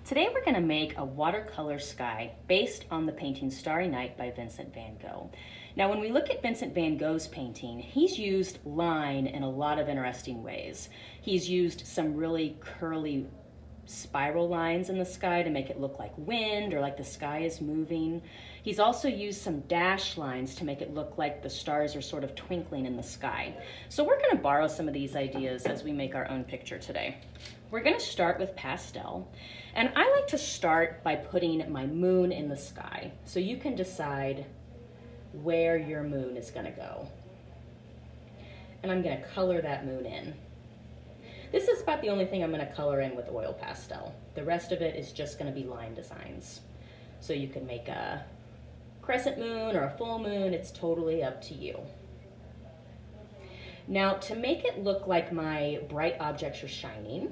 Today we're going to make a watercolor sky based on the painting Starry Night by Vincent van Gogh. Now when we look at Vincent van Gogh's painting, he's used line in a lot of interesting ways. He's used some really curly spiral lines in the sky to make it look like wind or like the sky is moving. He's also used some dash lines to make it look like the stars are sort of twinkling in the sky. So we're going to borrow some of these ideas as we make our own picture today. We're going to start with pastel, and I like to start by putting my moon in the sky so you can decide where your moon is going to go. And I'm going to color that moon in. This is about the only thing I'm going to color in with oil pastel. The rest of it is just going to be line designs. So you can make a crescent moon or a full moon, it's totally up to you. Now to make it look like my bright objects are shining,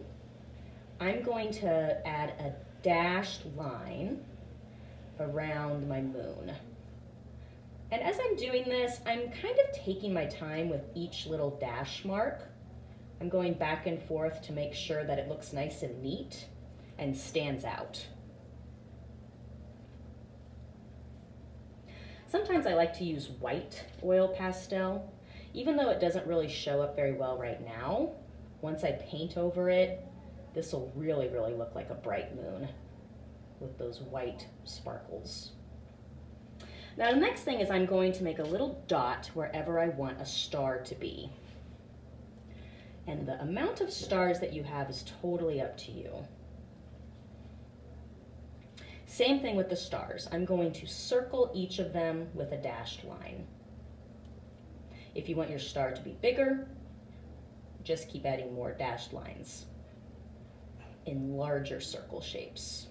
I'm going to add a dashed line around my moon. And as I'm doing this, I'm kind of taking my time with each little dash mark. I'm going back and forth to make sure that it looks nice and neat and stands out. Sometimes I like to use white oil pastel, even though it doesn't really show up very well right now. Once I paint over it, this will really look like a bright moon with those white sparkles. Now the next thing is I'm going to make a little dot wherever I want a star to be. And the amount of stars that you have is totally up to you. Same thing with the stars. I'm going to circle each of them with a dashed line. If you want your star to be bigger, just keep adding more dashed lines in larger circle shapes.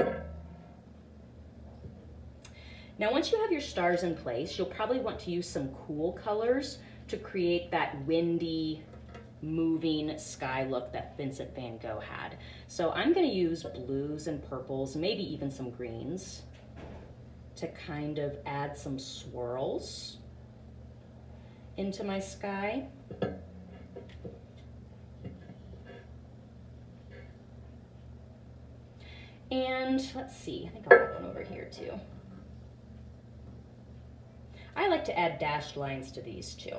Now once you have your stars in place, you'll probably want to use some cool colors to create that windy, moving sky look that Vincent van Gogh had. So I'm going to use blues and purples, maybe even some greens, to kind of add some swirls into my sky. And let's see, I think I'll put one over here too. I like to add dashed lines to these too,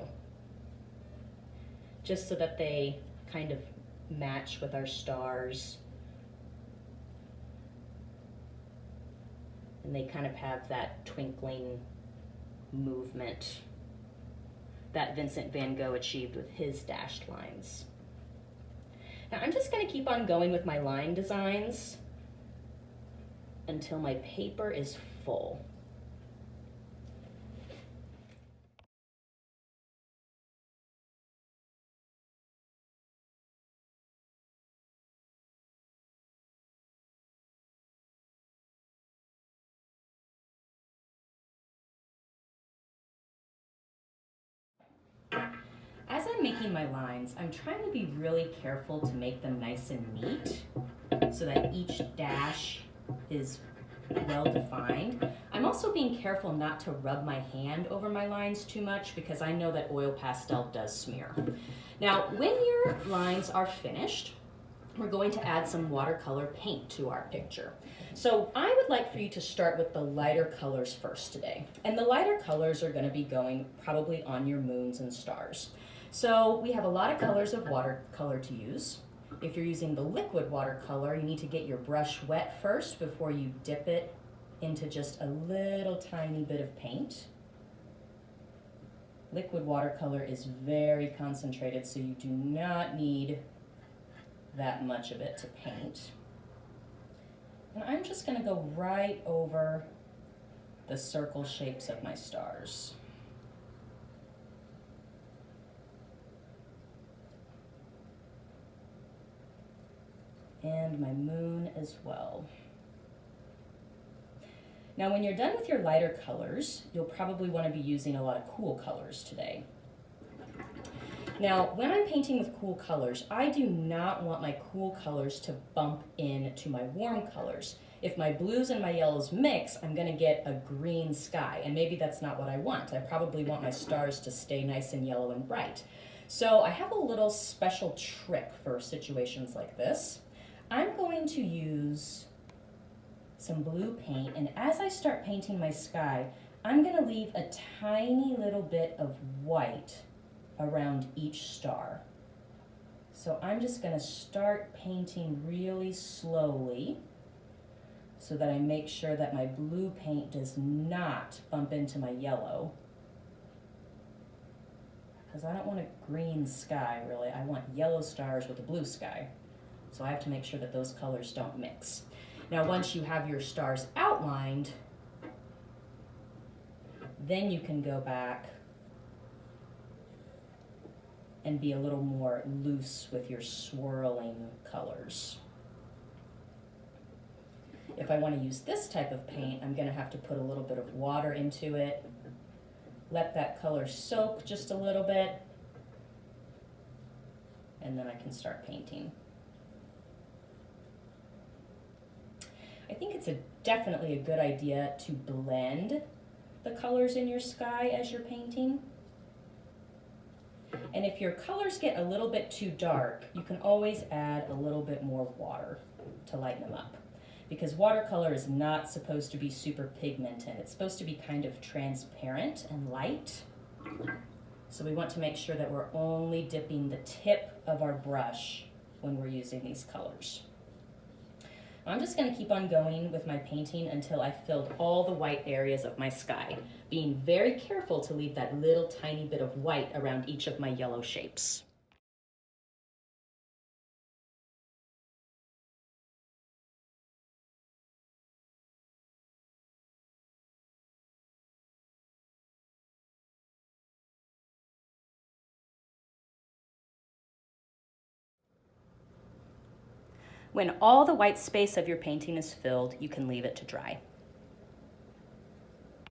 just so that they kind of match with our stars. And they kind of have that twinkling movement that Vincent van Gogh achieved with his dashed lines. Now I'm just going to keep on going with my line designs until my paper is full. As I'm making my lines, I'm trying to be really careful to make them nice and neat so that each dash is well defined. I'm also being careful not to rub my hand over my lines too much because I know that oil pastel does smear. Now, when your lines are finished, we're going to add some watercolor paint to our picture. So I would like for you to start with the lighter colors first today. And the lighter colors are going to be going probably on your moons and stars. So we have a lot of colors of watercolor to use. If you're using the liquid watercolor, you need to get your brush wet first before you dip it into just a little tiny bit of paint. Liquid watercolor is very concentrated, so you do not need that much of it to paint. And I'm just going to go right over the circle shapes of my stars. And my moon as well. Now when you're done with your lighter colors, you'll probably want to be using a lot of cool colors today. Now, when I'm painting with cool colors, I do not want my cool colors to bump into my warm colors. If my blues and my yellows mix, I'm going to get a green sky, and maybe that's not what I want. I probably want my stars to stay nice and yellow and bright. So I have a little special trick for situations like this. I'm going to use some blue paint, and as I start painting my sky, I'm gonna leave a tiny little bit of white around each star. So I'm just gonna start painting really slowly so that I make sure that my blue paint does not bump into my yellow. Because I don't want a green sky, really. I want yellow stars with a blue sky. So I have to make sure that those colors don't mix. Now, once you have your stars outlined, then you can go back and be a little more loose with your swirling colors. If I want to use this type of paint, I'm going to have to put a little bit of water into it, let that color soak just a little bit, and then I can start painting. I think it's definitely a good idea to blend the colors in your sky as you're painting. And if your colors get a little bit too dark, you can always add a little bit more water to lighten them up. Because watercolor is not supposed to be super pigmented. It's supposed to be kind of transparent and light. So we want to make sure that we're only dipping the tip of our brush when we're using these colors. I'm just going to keep on going with my painting until I've filled all the white areas of my sky, being very careful to leave that little tiny bit of white around each of my yellow shapes. When all the white space of your painting is filled, you can leave it to dry.